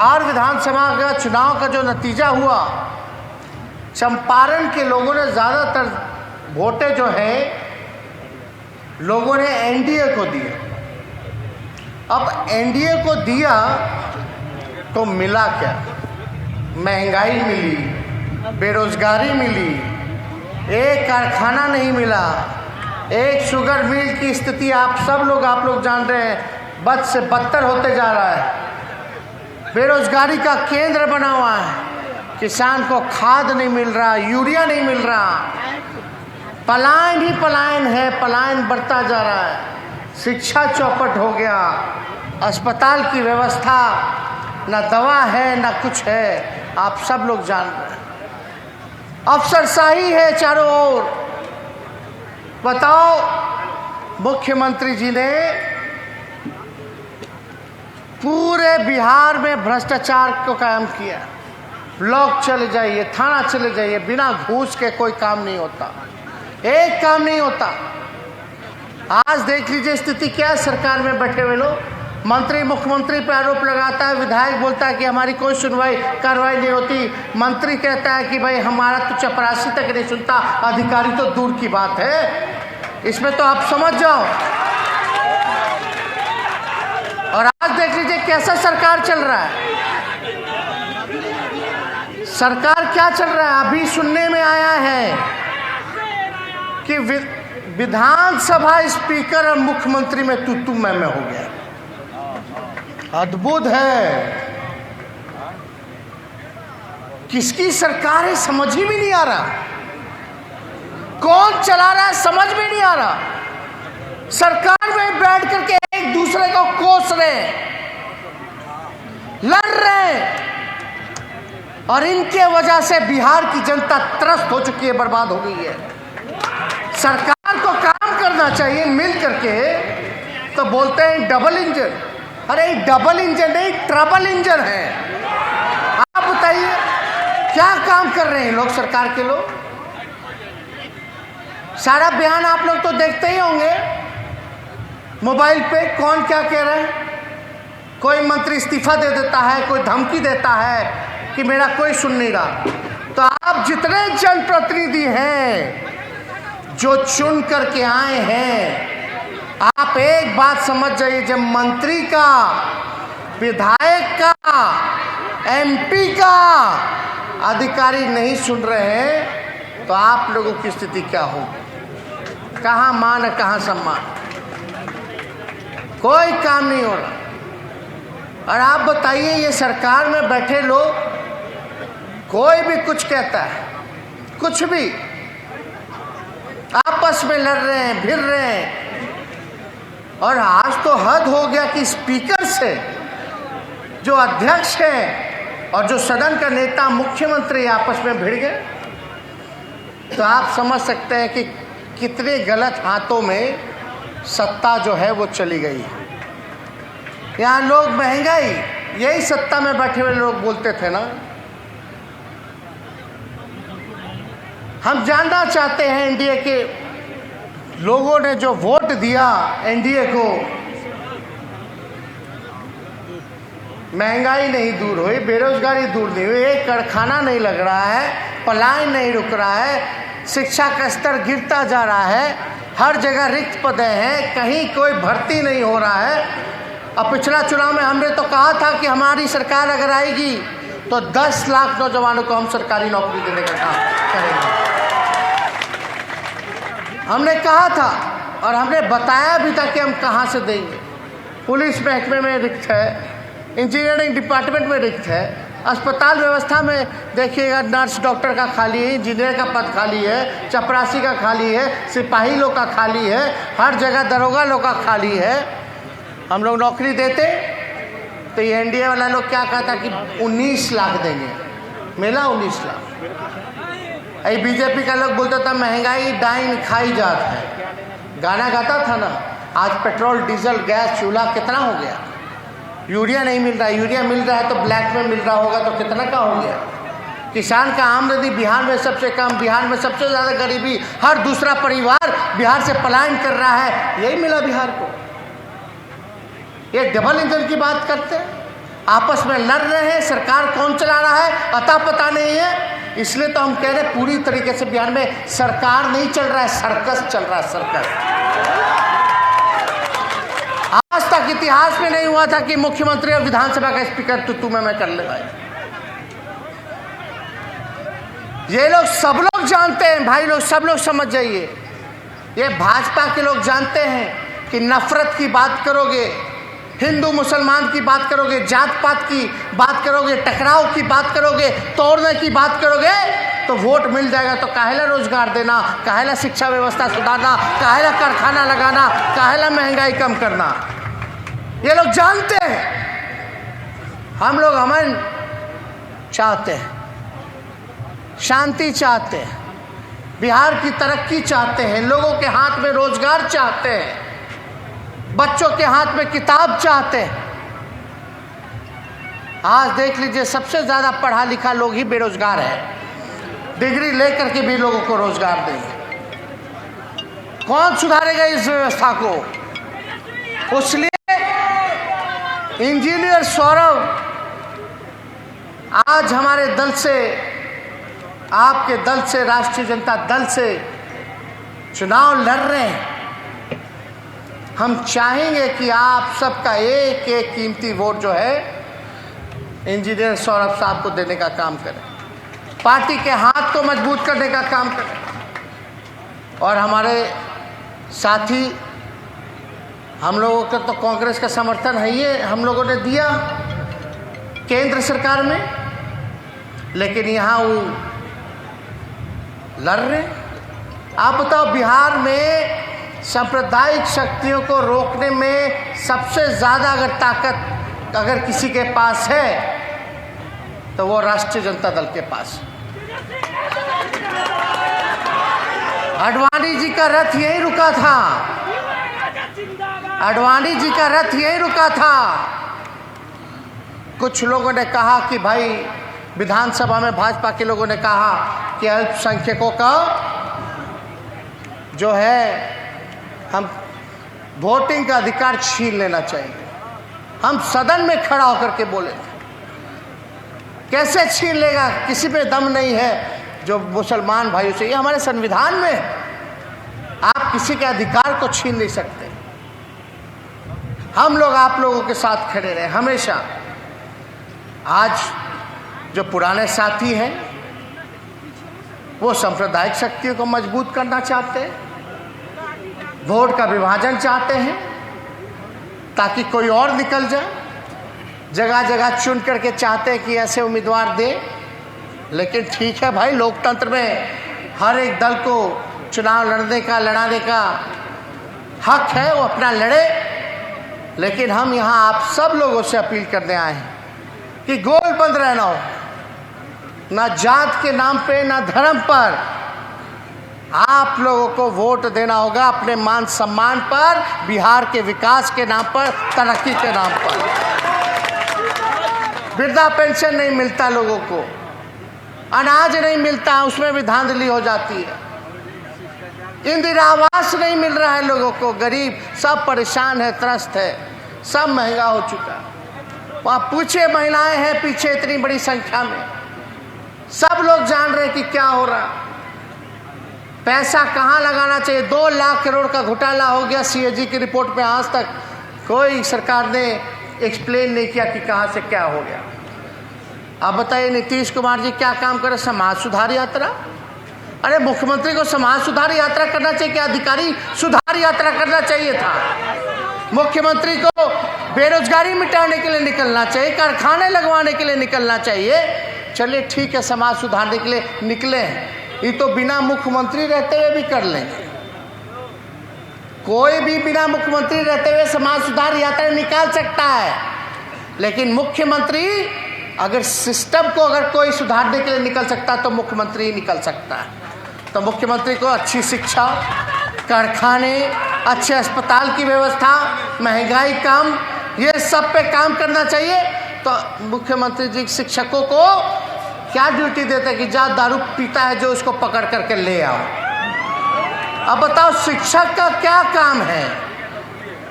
बिहार विधानसभा का चुनाव का जो नतीजा हुआ, चंपारण के लोगों ने ज़्यादातर वोटें जो है लोगों ने एनडीए को दिए। अब एनडीए को दिया तो मिला क्या? महंगाई मिली, बेरोजगारी मिली, एक कारखाना नहीं मिला, एक शुगर मिल की स्थिति आप लोग जान रहे हैं, बद से बदतर होते जा रहा है। बेरोजगारी का केंद्र बना हुआ है, किसान को खाद नहीं मिल रहा, यूरिया नहीं मिल रहा, पलायन ही पलायन है, पलायन बढ़ता जा रहा है। शिक्षा चौपट हो गया, अस्पताल की व्यवस्था ना दवा है ना कुछ है, आप सब लोग जान रहे हैं। अफसरशाही है चारों ओर। बताओ, मुख्यमंत्री जी ने पूरे बिहार में भ्रष्टाचार को कायम किया। ब्लॉक चले जाइए, थाना चले जाइए, बिना घूस के कोई काम नहीं होता, एक काम नहीं होता। आज देख लीजिए स्थिति क्या है सरकार में बैठे हुए लोग। मंत्री मुख्यमंत्री पे आरोप लगाता है, विधायक बोलता है कि हमारी कोई कार्रवाई नहीं होती, मंत्री कहता है कि भाई हमारा तो चपरासी तक नहीं सुनता, अधिकारी तो दूर की बात है। इसमें तो आप समझ जाओ। और आज देख लीजिए कैसा सरकार चल रहा है। सरकार क्या चल रहा है? अभी सुनने में आया है कि विधानसभा स्पीकर और मुख्यमंत्री में तू मैं हो गया। अद्भुत है। किसकी सरकार है समझ ही भी नहीं आ रहा, कौन चला रहा है समझ में नहीं आ रहा। सरकार में बैठ करके एक दूसरे को कोस रहे, लड़ रहे, और इनके वजह से बिहार की जनता त्रस्त हो चुकी है, बर्बाद हो गई है। सरकार को काम करना चाहिए मिल करके, तो बोलते हैं डबल इंजन। अरे डबल इंजन नहीं, ट्रबल इंजन है। आप बताइए क्या काम कर रहे हैं लोग, सरकार के लोग। सारा बयान आप लोग तो देखते ही होंगे मोबाइल पे, कौन क्या कह रहा है। कोई मंत्री इस्तीफा दे देता है, कोई धमकी देता है कि मेरा कोई सुन नहीं रहा। तो आप जितने जनप्रतिनिधि हैं जो चुन करके आए हैं, आप एक बात समझ जाइए, जब मंत्री का, विधायक का, एमपी का अधिकारी नहीं सुन रहे हैं तो आप लोगों की स्थिति क्या होगी? कहाँ मान है कहाँ सम्मान? कोई काम नहीं हो रहा। और आप बताइए ये सरकार में बैठे लोग, कोई भी कुछ कहता है, कुछ भी, आपस में लड़ रहे हैं, भिड़ रहे हैं। और आज तो हद हो गया कि स्पीकर से जो अध्यक्ष है और जो सदन का नेता मुख्यमंत्री आपस में भिड़ गए। तो आप समझ सकते हैं कि कितने गलत हाथों में सत्ता जो है वो चली गई है। यहाँ लोग महंगाई, यही सत्ता में बैठे हुए लोग बोलते थे ना। हम जानना चाहते हैं एनडीए के लोगों ने जो वोट दिया एनडीए को, महंगाई नहीं दूर हुई, बेरोजगारी दूर नहीं हुई, एक कारखाना नहीं लग रहा है, पलायन नहीं रुक रहा है, शिक्षा का स्तर गिरता जा रहा है, हर जगह रिक्त पदे हैं, कहीं कोई भर्ती नहीं हो रहा है। अब पिछला चुनाव में हमने तो कहा था कि हमारी सरकार अगर आएगी तो 10 लाख नौजवानों को हम सरकारी नौकरी देने का काम करेंगे। हमने कहा था और हमने बताया भी था कि हम कहाँ से देंगे। पुलिस महकमे में रिक्त है, इंजीनियरिंग डिपार्टमेंट में रिक्त है, अस्पताल व्यवस्था में देखिएगा नर्स डॉक्टर का खाली है, इंजीनियर का पद खाली है, चपरासी का खाली है, सिपाही लोग का खाली है, हर जगह दरोगा लोग का खाली है। हम लोग नौकरी देते तो ये एनडीए वाला लोग क्या कहता कि 19 लाख देंगे, मिला 19 लाख। अरे बीजेपी का लोग बोलता था महंगाई डाइन खाई जात है, गाना गाता था ना। आज पेट्रोल डीजल गैस चूल्हा कितना हो गया, यूरिया नहीं मिल रहा, यूरिया मिल रहा है तो ब्लैक में मिल रहा होगा तो कितना का हो गया। किसान का आमदनी बिहार में सबसे कम, बिहार में सबसे ज़्यादा गरीबी, हर दूसरा परिवार बिहार से पलायन कर रहा है, यही मिला बिहार को। ये डबल इंजन की बात करते हैं। आपस में लड़ रहे हैं, सरकार कौन चला रहा है अता पता नहीं है। इसलिए तो हम कह रहे हैं पूरी तरीके से बिहार में सरकार नहीं चल रहा है, सर्कस चल रहा है, सर्कस। आज तक इतिहास में नहीं हुआ था कि मुख्यमंत्री और विधानसभा का स्पीकर तू मैं कर ले भाई। ये लोग सब लोग जानते हैं भाई, लोग सब लोग समझ जाइए, ये भाजपा के लोग जानते हैं कि नफरत की बात करोगे, हिंदू मुसलमान की बात करोगे, जात पात की बात करोगे, टकराव की बात करोगे, तोड़ने की बात करोगे तो वोट मिल जाएगा। तो काहेला रोजगार देना, काहेला शिक्षा व्यवस्था सुधारना, काहेला कारखाना लगाना, काहेला महंगाई कम करना, ये लोग जानते हैं। हम लोग अमन चाहते हैं, शांति चाहते हैं, बिहार की तरक्की चाहते हैं, लोगों के हाथ में रोजगार चाहते हैं, बच्चों के हाथ में किताब चाहते हैं। आज देख लीजिए सबसे ज़्यादा पढ़ा लिखा लोग ही बेरोजगार है, डिग्री लेकर के भी लोगों को रोजगार देंगे। कौन सुधारेगा इस व्यवस्था को? इसलिए इंजीनियर सौरभ आज हमारे दल से, आपके दल से, राष्ट्रीय जनता दल से चुनाव लड़ रहे हैं। हम चाहेंगे कि आप सबका एक एक कीमती वोट जो है इंजीनियर सौरभ साहब को देने का काम करें, पार्टी के हाथ को मजबूत करने का काम करें। और हमारे साथी, हम लोगों का तो कांग्रेस का समर्थन है, ये हम लोगों ने दिया केंद्र सरकार में, लेकिन यहाँ वो लड़ रहे। आप बताओ, बिहार में सांप्रदायिक शक्तियों को रोकने में सबसे ज़्यादा अगर ताकत अगर किसी के पास है तो वो राष्ट्रीय जनता दल के पास। आडवाणी जी का रथ यहीं रुका था, आडवाणी जी का रथ यहीं रुका था। कुछ लोगों ने कहा कि भाई, विधानसभा में भाजपा के लोगों ने कहा कि अल्पसंख्यकों का जो है हम वोटिंग का अधिकार छीन लेना चाहिए। हम सदन में खड़ा होकर के बोले, कैसे छीन लेगा? किसी पे दम नहीं है जो मुसलमान भाइयों से, ये हमारे संविधान में है, आप किसी के अधिकार को छीन नहीं सकते। हम लोग आप लोगों के साथ खड़े रहे हमेशा। आज जो पुराने साथी हैं वो सांप्रदायिक शक्तियों को मजबूत करना चाहते हैं, वोट का विभाजन चाहते हैं ताकि कोई और निकल जाए, जगह जगह चुन करके चाहते हैं कि ऐसे उम्मीदवार दे। लेकिन ठीक है भाई, लोकतंत्र में हर एक दल को चुनाव लड़ने का, लड़ाने का हक है, वो अपना लड़े। लेकिन हम यहाँ आप सब लोगों से अपील करने आए हैं कि गोल बंद रहना हो, ना जात के नाम पे ना धर्म पर। आप लोगों को वोट देना होगा अपने मान सम्मान पर, बिहार के विकास के नाम पर, तरक्की के नाम पर। वृद्धा पेंशन नहीं मिलता लोगों को, अनाज नहीं मिलता, उसमें भी धांधली हो जाती है। इंदिरा आवास नहीं मिल रहा है लोगों को, गरीब सब परेशान है, त्रस्त है, सब महंगा हो चुका है। वहाँ पूछे महिलाएं हैं पीछे इतनी बड़ी संख्या में, सब लोग जान रहे कि क्या हो रहा, पैसा कहाँ लगाना चाहिए। 2 लाख करोड़ का घोटाला हो गया सीएजी की रिपोर्ट में, आज तक कोई सरकार ने एक्सप्लेन नहीं किया कि कहाँ से क्या हो गया। अब बताइए नीतीश कुमार जी क्या काम करे? समाज सुधार यात्रा। अरे मुख्यमंत्री को समाज सुधार यात्रा करना चाहिए क्या? अधिकारी सुधार यात्रा करना चाहिए था। मुख्यमंत्री को बेरोजगारी मिटाने के लिए निकलना चाहिए, कारखाने लगवाने के लिए निकलना चाहिए। चलिए ठीक है, समाज सुधारने के लिए निकले हैं, ये तो बिना मुख्यमंत्री रहते हुए भी कर लेंगे। कोई भी बिना मुख्यमंत्री रहते हुए समाज सुधार यात्रा निकाल सकता है, लेकिन मुख्यमंत्री अगर सिस्टम को अगर कोई सुधारने के लिए निकल सकता है तो मुख्यमंत्री ही निकल सकता है। तो मुख्यमंत्री को अच्छी शिक्षा, कारखाने, अच्छे अस्पताल की व्यवस्था, महंगाई कम, ये सब पे काम करना चाहिए। तो मुख्यमंत्री जी शिक्षकों को क्या ड्यूटी देते कि जा दारू पीता है जो उसको पकड़ करके ले आओ। अब बताओ शिक्षक का क्या काम है?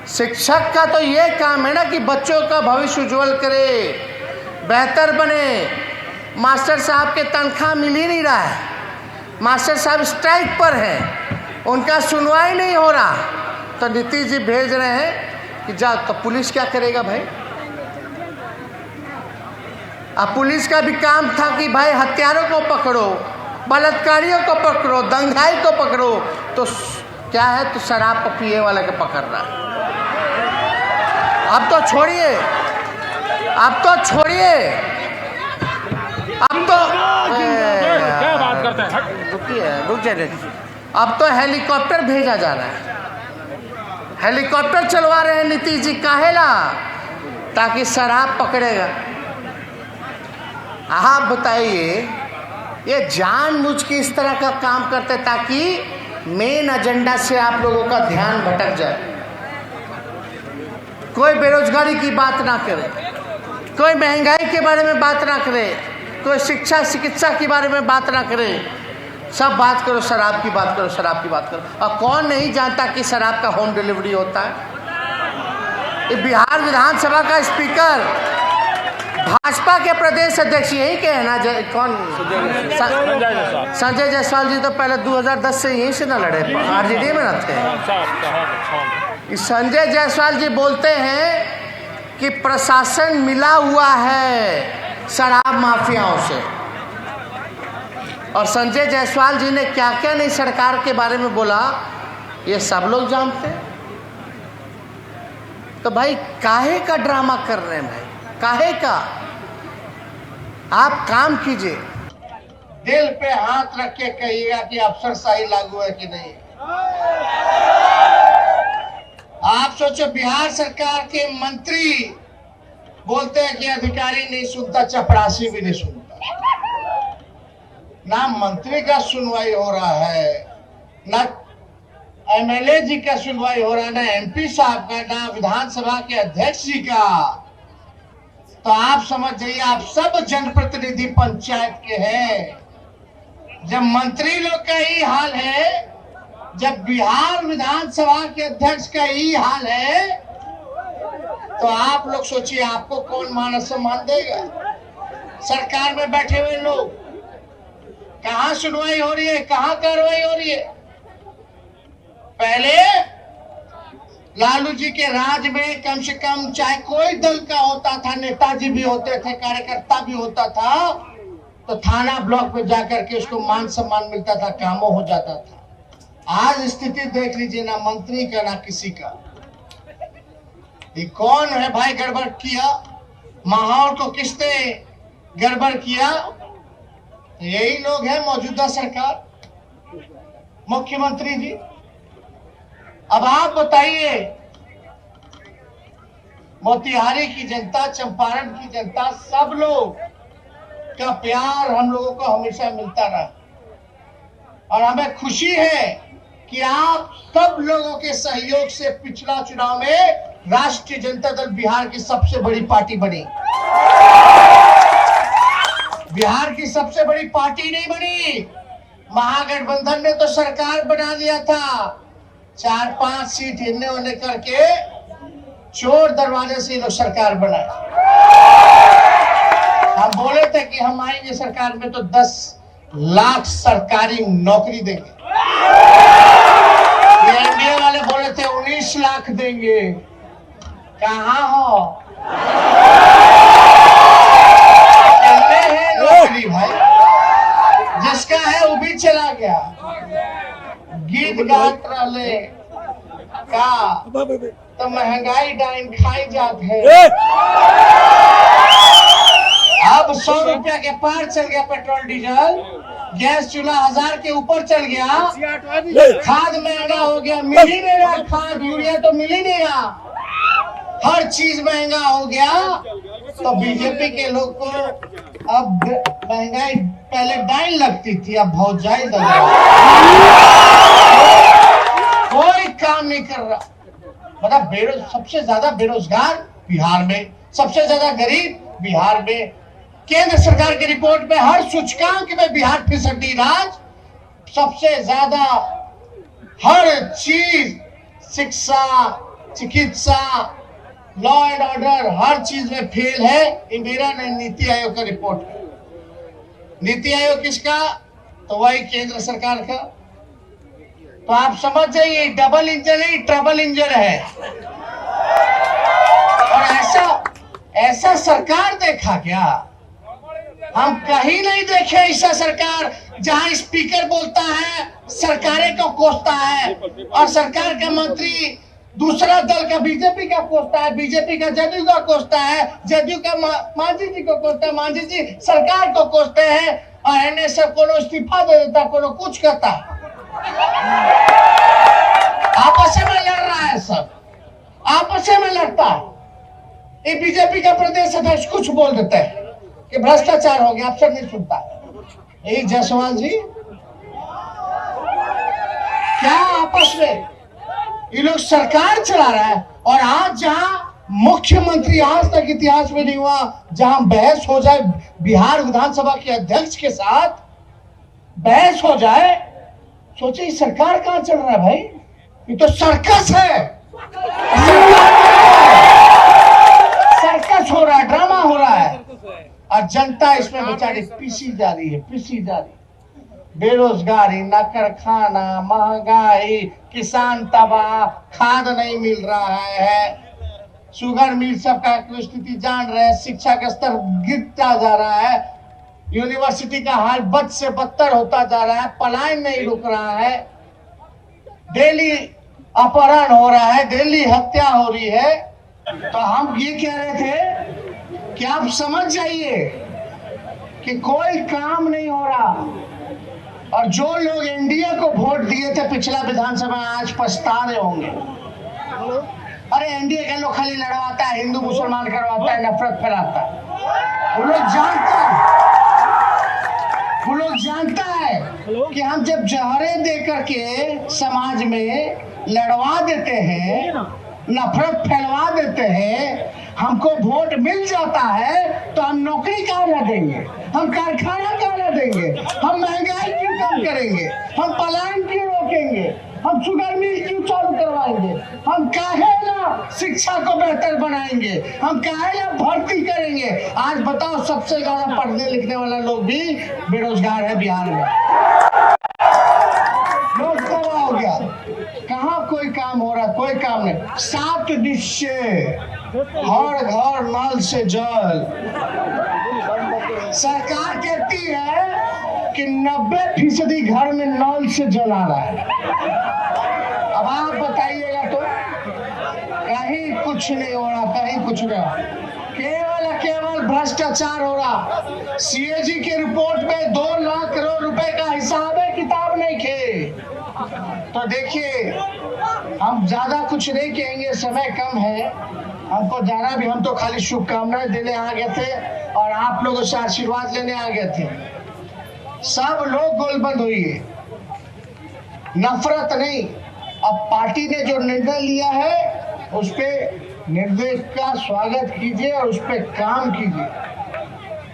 शिक्षक का तो ये काम है ना कि बच्चों का भविष्य उज्जवल करे, बेहतर बने। मास्टर साहब के तनख्वाह मिल ही नहीं रहा है, मास्टर साहब स्ट्राइक पर हैं, उनका सुनवाई नहीं हो रहा, तो नीतीश जी भेज रहे हैं कि जाओ। तो पुलिस क्या करेगा भाई? अब पुलिस का भी काम था कि भाई हत्यारों को पकड़ो, बलात्कारियों को पकड़ो, दंगाई को पकड़ो, तो क्या है, तो शराब पिए वाले को पकड़ रहा है। अब तो छोड़िए, अब तो छोड़िए, अब तो क्या बात करते हैं, रुक जाइए। अब तो हेलीकॉप्टर भेजा जा रहा है, हेलीकॉप्टर चलवा रहे हैं नीतीश जी, काहेला? ताकि शराब पकड़ेगा। आप बताइए, ये जानबूझ के इस तरह का काम करते ताकि मेन एजेंडा से आप लोगों का ध्यान भटक जाए। कोई बेरोजगारी की बात ना करे, कोई महंगाई के बारे में बात ना करे, कोई शिक्षा चिकित्सा के बारे में बात ना करे, सब बात करो शराब की बात करो, शराब की बात करो। और कौन नहीं जानता कि शराब का होम डिलीवरी होता है? ये बिहार विधानसभा का स्पीकर, भाजपा के प्रदेश अध्यक्ष यही के है ना, कौन? संजय जायसवाल जी तो पहले 2010 से यहीं से ना लड़े, आरजेडी में ना थे। संजय जायसवाल जी बोलते हैं कि प्रशासन मिला हुआ है शराब माफियाओं से, और संजय जायसवाल जी ने क्या क्या नहीं सरकार के बारे में बोला, ये सब लोग जानते हैं। तो भाई काहे का ड्रामा कर रहे हैं भाई, काहे का? आप काम कीजिए, दिल पे हाथ रख के कहिएगा कि अफसरशाही लागू है कि नहीं। आप सोचो, बिहार सरकार के मंत्री बोलते हैं कि अधिकारी नहीं सुनता, चपरासी भी नहीं सुनता। ना मंत्री का सुनवाई हो रहा है, ना एमएलए जी का सुनवाई हो रहा है, ना एमपी साहब का, ना विधानसभा के अध्यक्ष जी का। तो आप समझ जाइए, आप सब जनप्रतिनिधि पंचायत के हैं। जब मंत्री लोग का यही हाल है, जब बिहार विधानसभा के अध्यक्ष का यही हाल है, तो आप लोग सोचिए आपको कौन मान सम्मान देगा? सरकार में बैठे हुए लोग, कहां सुनवाई हो रही है, कहां कार्रवाई हो रही है? पहले लालू जी के राज में कम से कम चाहे कोई दल का होता था, नेताजी भी होते थे, कार्यकर्ता भी होता था, तो थाना ब्लॉक में जाकर के उसको मान सम्मान मिलता था, कामों हो जाता था। आज स्थिति देख लीजिए, ना मंत्री का ना किसी का। ये कौन है भाई गड़बड़ किया? माहौल को किसने गड़बड़ किया? यही लोग हैं मौजूदा सरकार, मुख्यमंत्री जी। अब आप बताइए, मोतिहारी की जनता, चंपारण की जनता, सब लोग का प्यार हम लोगों को हमेशा मिलता रहा, और हमें खुशी है कि आप सब लोगों के सहयोग से पिछला चुनाव में राष्ट्रीय जनता दल बिहार की सबसे बड़ी पार्टी बनी। बिहार की सबसे बड़ी पार्टी नहीं बनी, महागठबंधन ने तो सरकार बना लिया था। 4-5 सीट हिलने होने करके चोर दरवाजे से लोग सरकार बनाए। हम बोले थे कि हम आएंगे सरकार में तो 10 लाख सरकारी नौकरी देंगे। ये एनडीए वाले बोले थे 19 लाख देंगे। कहाँ हो? चलने हैं नौकरी भाई, जिसका है वो भी चला गया। गीत गात रहे का तो महंगाई डाइन खाई जात है। अब 100 रुपया के पार चल गया पेट्रोल डीजल, गैस चूल्हा 1000 के ऊपर चल गया, खाद महंगा हो गया, मिल ही नहीं रहा, खाद यूरिया तो मिल ही नहीं रहा, हर चीज महंगा हो गया। तो बीजेपी के लोग को अब महंगाई पहले डाइन लगती थी, अब भौजाई लग रहा, कोई काम नहीं कर रहा। मतलब सबसे ज्यादा बेरोजगार बिहार में, सबसे ज्यादा गरीब बिहार में। केंद्र सरकार की रिपोर्ट में हर सूचकांक में बिहार फिसड्डी राज, सबसे ज्यादा हर चीज, शिक्षा, चिकित्सा, लॉ एंड ऑर्डर हर चीज में फेल है। ये मेरा नहीं, नीति आयोग का रिपोर्ट है। नीति आयोग किसका? तो वही केंद्र सरकार का। तो आप समझ जाइए, डबल इंजन है, ट्रबल इंजन है। और ऐसा सरकार देखा क्या? हम कहीं नहीं देखे ऐसा सरकार जहां स्पीकर बोलता है सरकारें को कोसता है और सरकार का मंत्री दूसरा दल का बीजेपी का कोसता है, बीजेपी का जदयू का कोसता है, जदयू का मांझी जी को कोसता है, मांझी जी सरकार को कोसते हैं और एने सब कोनो इस्तीफा दे देता, कोनो कुछ कहता है। आपस में लड़ रहा है, सब आपस में लड़ता है। ये बीजेपी का प्रदेश अध्यक्ष कुछ बोल देता है कि भ्रष्टाचार हो गया, अफसर नहीं सुनता। यही जायसवाल जी क्या आपस में ये लोग सरकार चला रहा है। और आज जहां मुख्यमंत्री, आज तक इतिहास में नहीं हुआ जहां बहस हो जाए, बिहार विधानसभा के अध्यक्ष के साथ बहस हो जाए, सोचिए सरकार कहां चल रहा है भाई? ये तो सर्कस है, सर्कस हो रहा है, ड्रामा हो रहा है और जनता इसमें बेचारी पिसी जा रही है, पिसी जा रही है। बेरोजगारी, नकर खाना, महंगाई, किसान तबाह, खाद नहीं मिल रहा है, शुगर मिल सबका स्थिति जान रहे हैं, शिक्षा का स्तर गिरता जा रहा है, यूनिवर्सिटी का हाल बद से बदतर होता जा रहा है, पलायन नहीं रुक रहा है, डेली अपहरण हो रहा है, डेली हत्या हो रही है। तो हम ये कह रहे थे कि आप समझ जाइए कि कोई काम नहीं हो रहा और जो लोग एनडीए को वोट दिए थे पिछला विधानसभा आज पछता रहे होंगे। अरे एनडीए के लोग खाली लड़वाता है, हिंदू मुसलमान करवाता है, नफरत फैलाता है। वो लोग जानता है कि हम जब जहरे देकर के समाज में लड़वा देते हैं, नफरत फैलवा देते हैं, हमको वोट मिल जाता है तो हम नौकरी कहाँ ला देंगे, हम कारखाना कहाँ ला देंगे, हम महंगाई क्यों कम करेंगे, हम पलायन क्यों रोकेंगे, हम शुगर मिल क्यों चालू करवाएंगे, हम काहे ना शिक्षा को बेहतर बनाएंगे, हम काहे ना भर्ती करेंगे। आज बताओ सबसे ज्यादा पढ़ने लिखने वाला लोग भी बेरोजगार है बिहार में। लोग तबाह हो गया, कहाँ कोई काम हो रहा, कोई काम नहीं। 7 निश्चय, हर घर नल से जल। सरकार कहती है कि 90% घर में नल से जल आ रहा है। अब आप बताइएगा तो कहीं कुछ नहीं हो रहा, कहीं कुछ नहीं हो रहा, केवल भ्रष्टाचार हो रहा। सीएजी के रिपोर्ट में 2 लाख करोड़ रुपए का हिसाब है, किताब नहीं खे। तो देखिए हम ज्यादा कुछ नहीं कहेंगे, समय कम है, हमको जाना भी, हम तो खाली शुभकामनाएं देने आ गए थे और आप लोगों से आशीर्वाद लेने आ गए थे। सब लोग गोलबंद हुई, नफरत नहीं। अब पार्टी ने जो निर्णय लिया है उस पे निर्णय का स्वागत कीजिए और उस पे काम कीजिए।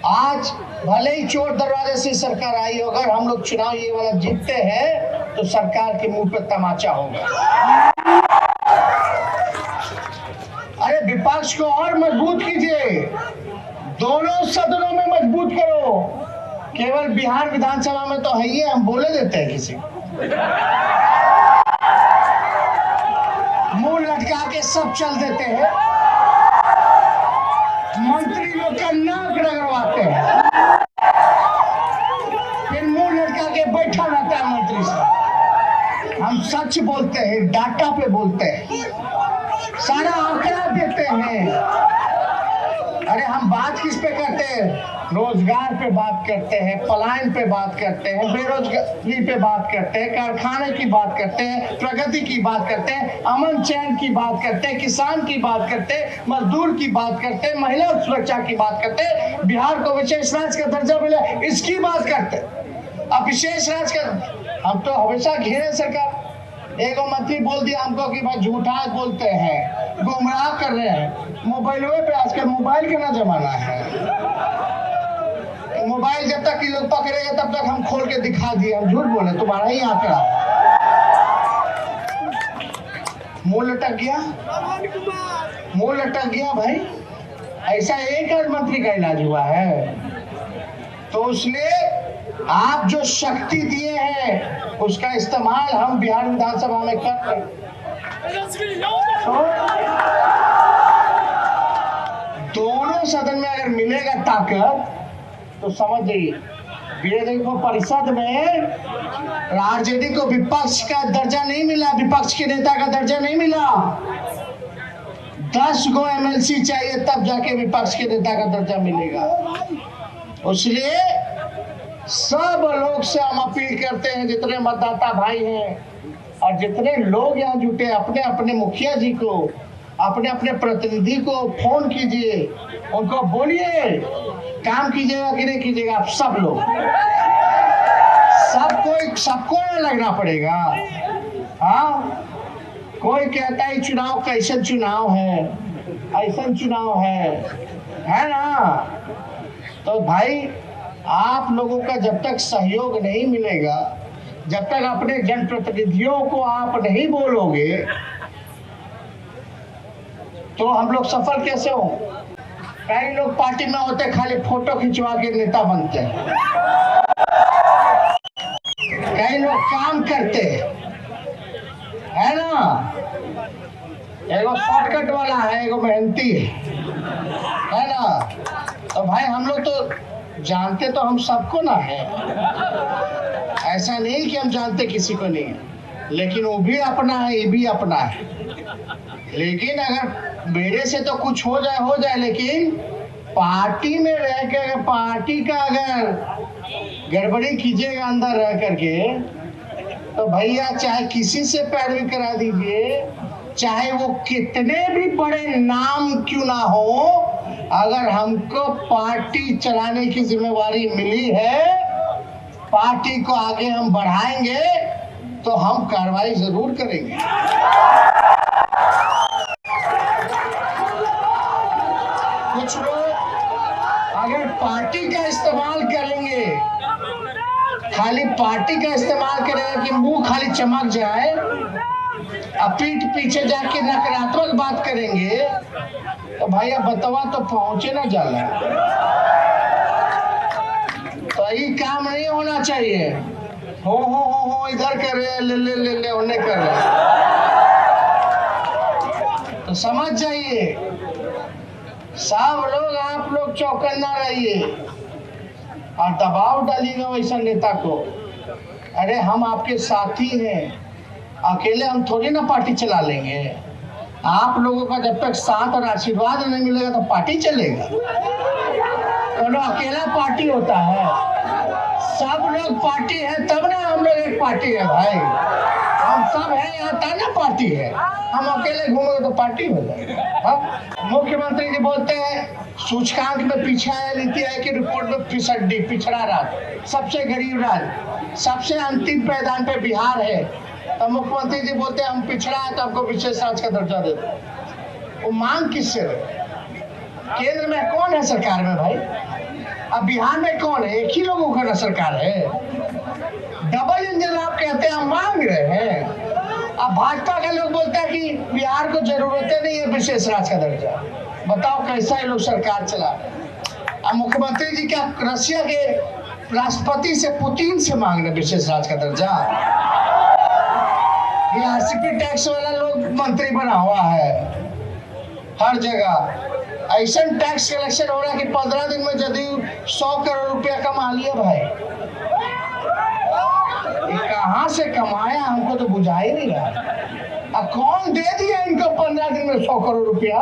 आज भले ही चोर दरवाजे से सरकार आई हो, अगर हम लोग चुनाव ये वाला जीतते हैं तो सरकार के मुंह पे तमाचा होगा। अरे विपक्ष को और मजबूत कीजिए, दोनों सदनों में मजबूत करो। केवल बिहार विधानसभा में तो है ही, हम बोले देते हैं किसी मुंह लटका के सब चल देते हैं, मंत्री लोग का नाक रगड़वाते हैं, फिर मुंह लटका के बैठा रहता है मंत्री साहब। हम सच बोलते हैं, डाटा पे बोलते हैं, सारा आंकड़ा देते हैं। अरे हम बात किस पे करते हैं? रोजगार पे बात करते हैं, पलायन पे बात करते हैं, बेरोजगारी पे बात करते हैं, कारखाने की बात करते हैं, प्रगति की बात करते हैं, अमन चैन की बात करते हैं, किसान की बात करते हैं, मजदूर की बात करते हैं, महिला सुरक्षा की बात करते हैं, बिहार को विशेष राज्य का दर्जा मिले इसकी बात करते हैं। अब विशेष राज्य का हम तो हमेशा घेरे सरकार। एक मंत्री बोल दिया हमको कि भाई झूठा बोलते हैं, गुमराह कर रहे हैं। मोबाइलों पे आजकल मोबाइल का ना जमाना है, मोबाइल जब तक ये लोग पकड़ेगा तब तक हम खोल के दिखा दिए हम झूठ बोले, तुम्हारा ही आंकड़ा मुंह लटक गया। मुंह लटक गया भाई, ऐसा एक मंत्री का इलाज हुआ है। तो उसने आप जो शक्ति दिए हैं उसका इस्तेमाल हम बिहार विधानसभा में कर रहे हैं। दोनों सदन में अगर मिलेगा ताकत तो समझ जाइए, विधान परिषद में आरजेडी को विपक्ष का दर्जा नहीं मिला, विपक्ष के नेता का दर्जा नहीं मिला। 10 गो एमएलसी चाहिए तब जाके विपक्ष के नेता का दर्जा मिलेगा। इसलिए सब लोग से हम अपील करते हैं, जितने मतदाता भाई हैं और जितने लोग यहाँ जुटे, अपने अपने मुखिया जी को, अपने अपने प्रतिनिधि को फोन कीजिए, उनको बोलिए काम कीजिएगा कि नहीं कीजिएगा। आप सब लोग, सबको लगना पड़ेगा। हाँ, कोई कहता है चुनाव कैसन चुनाव है, ऐसा चुनाव है ना। तो भाई आप लोगों का जब तक सहयोग नहीं मिलेगा, जब तक अपने जनप्रतिनिधियों को आप नहीं बोलोगे, तो हम लोग सफल कैसे हो। कई लोग पार्टी में होते खाली फोटो खिंचवा के नेता बनते हैं, कई लोग काम करते है ना। एगो शॉर्टकट वाला है, एगो मेहनती है ना। तो भाई हम लोग तो जानते तो हम सबको ना है, ऐसा नहीं कि हम जानते किसी को नहीं, लेकिन वो भी अपना है, ये भी अपना है। लेकिन अगर मेरे से तो कुछ हो जाए, लेकिन पार्टी में रह के अगर पार्टी का अगर गड़बड़ी कीजिएगा अंदर रह करके, तो भैया चाहे किसी से पैरवी करा दीजिए, चाहे वो कितने भी बड़े नाम क्यों ना हो, अगर हमको पार्टी चलाने की जिम्मेवारी मिली है, पार्टी को आगे हम बढ़ाएंगे तो हम कार्रवाई जरूर करेंगे। कुछ लोग अगर पार्टी का इस्तेमाल करेंगे, खाली पार्टी का इस्तेमाल करेंगे कि मुंह खाली चमक जाए, अब पीठ पीछे जाके नकारात्मक बात करेंगे, तो भैया बतवा तो पहुंचे ना जाला। तो ये काम नहीं होना चाहिए। हो इधर कर रहे, ले उन्हें कर रहे, तो समझ जाइए सब लोग, आप लोग चौकन्ना रहिए और दबाव डालिएगा वैसा नेता को। अरे हम आपके साथी हैं, अकेले हम थोड़ी ना पार्टी चला लेंगे। आप लोगों का जब तक साथ और आशीर्वाद नहीं मिलेगा तो पार्टी चलेगा। तो अकेला पार्टी होता है, सब लोग पार्टी है तब ना हम लोग एक पार्टी है भाई। हम सब है यहाँ तब ना पार्टी है, हम अकेले घूमेंगे तो पार्टी हो जाएगा। मुख्यमंत्री जी बोलते हैं सूचकांक में पीछे है, नीति आयोग की रिपोर्ट में पिछड़ा राज्य, सबसे गरीब राज्य, सबसे अंतिम पैदान पे बिहार है। तो मुख्यमंत्री जी बोलते हैं हम पिछड़ा है तो हमको विशेष राज्य का दर्जा दे दो। वो मांग किससे है? केंद्र में कौन है सरकार में भाई? अब बिहार में कौन है? एक ही लोगों का ना सरकार है। डबल इंजन आप कहते हैं, हम मांग रहे हैं। अब भाजपा के लोग बोलते हैं कि बिहार को जरूरत नहीं है विशेष राज्य का दर्जा। बताओ कैसा ये लोग सरकार चला। अब मुख्यमंत्री जी क्या रशिया के राष्ट्रपति से, पुतिन से मांग रहे विशेष राज्य का दर्जा? ये आरसीपी टैक्स वाला लोग मंत्री बना हुआ है हर जगह। ऐसा टैक्स कलेक्शन हो रहा है कि 15 दिन में यदि 100 करोड़ रुपया कमा लिया भाई। ये कहाँ से कमाया हमको तो बुझा ही नहीं रहा। अब कौन दे दिया इनको 15 दिन में 100 करोड़ रुपया?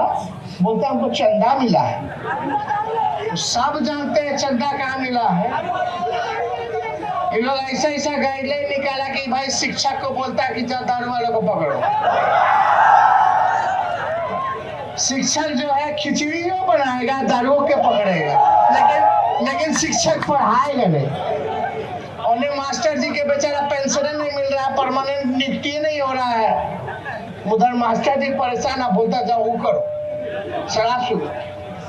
बोलते हमको चंदा मिला है। सब जानते हैं चंदा कहाँ मिला है। ये लोग ऐसा गाइडलाइन निकाला कि भाई शिक्षक को बोलता है कि दारू वालों को पकड़ो। शिक्षक जो है खिचड़ियों बनाएगा, दारुओं के पकड़ेगा, लेकिन शिक्षक पढ़ाएगा नहीं। उन्हें मास्टर जी के बेचारा पेंशन नहीं मिल रहा है, परमानेंट नियुक्ति नहीं हो रहा है। उधर मास्टर जी परेशान, बोलता जाओ वो करो, शराब शुरू।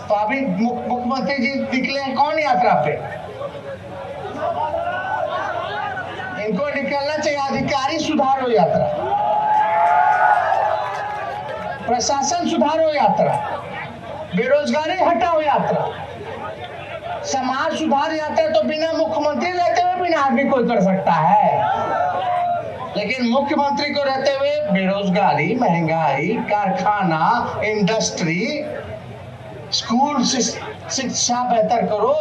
तो अभी मुख्यमंत्री जी निकले हैं कौन यात्रा पे? इनको निकलना चाहिए अधिकारी सुधारो यात्रा। प्रशासन सुधारो यात्रा, बेरोजगारी हटाओ यात्रा, समाज सुधार यात्रा तो बिना मुख्यमंत्री रहते हुए बिना आदमी कोई कर सकता है, लेकिन मुख्यमंत्री को रहते हुए बेरोजगारी, महंगाई, कारखाना, इंडस्ट्री, स्कूल शिक्षा बेहतर करो,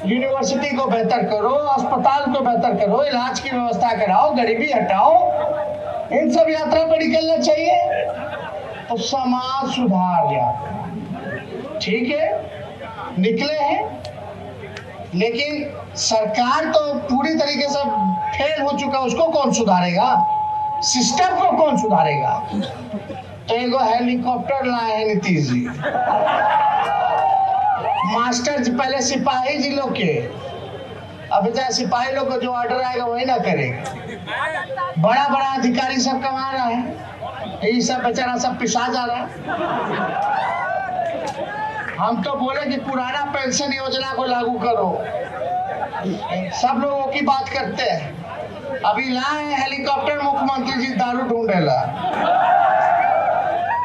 यूनिवर्सिटी को बेहतर करो, अस्पताल को बेहतर करो, इलाज की व्यवस्था कराओ, गरीबी हटाओ, इन सब यात्रा पर निकलना चाहिए। तो समाज सुधार यात्रा ठीक है, निकले हैं, लेकिन सरकार तो पूरी तरीके से फेल हो चुका, उसको कौन सुधारेगा? सिस्टम को कौन सुधारेगा? तो एगो हेलीकॉप्टर लाए हैं नीतीश जी, मास्टर जी पहले सिपाही जी लोग के, अब चाहे सिपाही लोग को जो ऑर्डर आएगा वही ना करेगा। बड़ा बड़ा अधिकारी सब कमा रहा है, ये सब बेचारा सब पिसा जा रहा है। हम तो बोले कि पुराना पेंशन योजना को लागू करो, सब लोगों की बात करते हैं। अभी लाए हेलीकॉप्टर मुख्यमंत्री जी दारू ढूंढेला,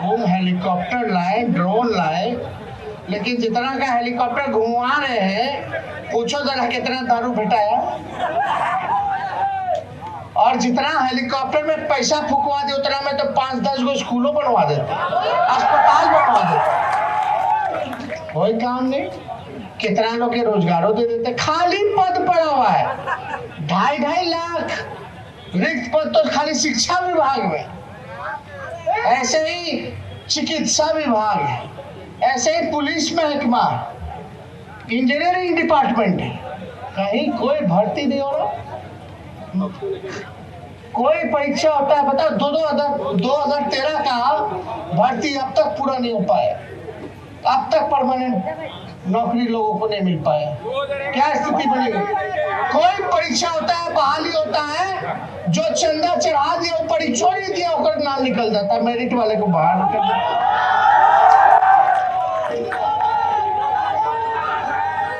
वो हेलीकॉप्टर लाए, ड्रोन लाए, लेकिन जितना का हेलीकॉप्टर घुमा रहे हैं, पूछो जरा कितना दारू भेटाया। और जितना हेलीकॉप्टर में पैसा फुकवा दे उतना में तो 5-10 गो स्कूलों बनवा देते, अस्पताल बनवा देते, कोई काम नहीं। कितना लोग के रोजगारों दे देते, खाली पद पड़ा हुआ है 2.5 लाख रिक्त पद तो खाली शिक्षा विभाग में, ऐसे ही चिकित्सा विभाग है, ऐसे ही पुलिस महकमा, इंजीनियरिंग डिपार्टमेंट है, कहीं कोई भर्ती नहीं हो रहा। कोई परीक्षा होता है बताओ, 2013 का भर्ती अब तक पूरा नहीं हो पाया, अब तक परमानेंट नौकरी लोगों को नहीं मिल पाया। क्या स्थिति बनेगी? कोई परीक्षा होता है, बहाली होता है, जो चंदा चढ़ा दिया, वो परीक्षा नहीं दिया, उसका नाम निकल जाता है, मेरिट वाले को बाहर निकल जाता है।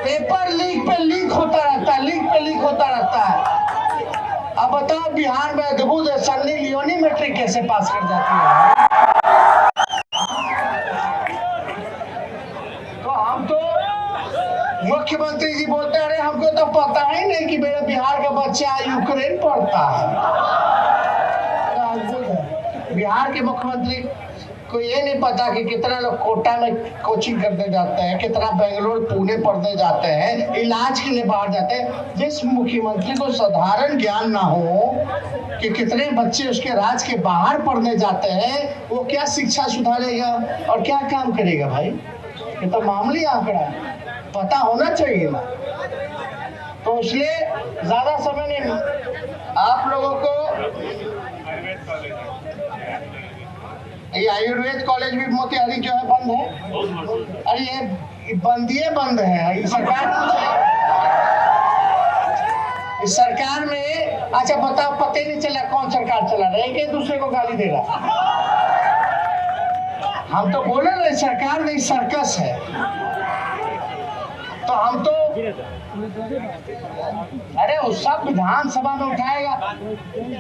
पेपर लीक पे लीक होता रहता है, लीक पे लीक होता रहता है। अब बताओ बिहार में अद्भुत सन्नी लियोनी मैट्रिक कैसे पास कर जाती है? तो हम तो मुख्यमंत्री जी बोलते हैं, अरे हमको तो पता ही नहीं कि मेरे बिहार का बच्चा यूक्रेन पढ़ता है। बिहार के मुख्यमंत्री को ये नहीं पता कि कितना लोग कोटा में कोचिंग करने जाते हैं, कितना बेंगलोर पुणे पढ़ने जाते हैं, इलाज के लिए बाहर जाते हैं। जिस मुख्यमंत्री को साधारण ज्ञान ना हो कि कितने बच्चे उसके राज्य के बाहर पढ़ने जाते हैं, वो क्या शिक्षा सुधारेगा और क्या काम करेगा? भाई ये तो मामूली आंकड़ा है, पता होना चाहिए ना। तो इसलिए ज्यादा समय नहीं, आप लोगों को ये आयुर्वेद कॉलेज भी मोतिहारी जो है बंद है। अरे ये बंदिए बंद है, इस सरकार में। अच्छा बताओ, पता ही नहीं चला कौन सरकार चला रहा है, एक दूसरे को गाली दे रहा। हम तो बोले ना सरकार नहीं सर्कस है, तो हम तो अरे उस सब विधानसभा में उठाएगा,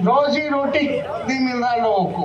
रोजी रोटी नहीं मिल रहा लोगों को।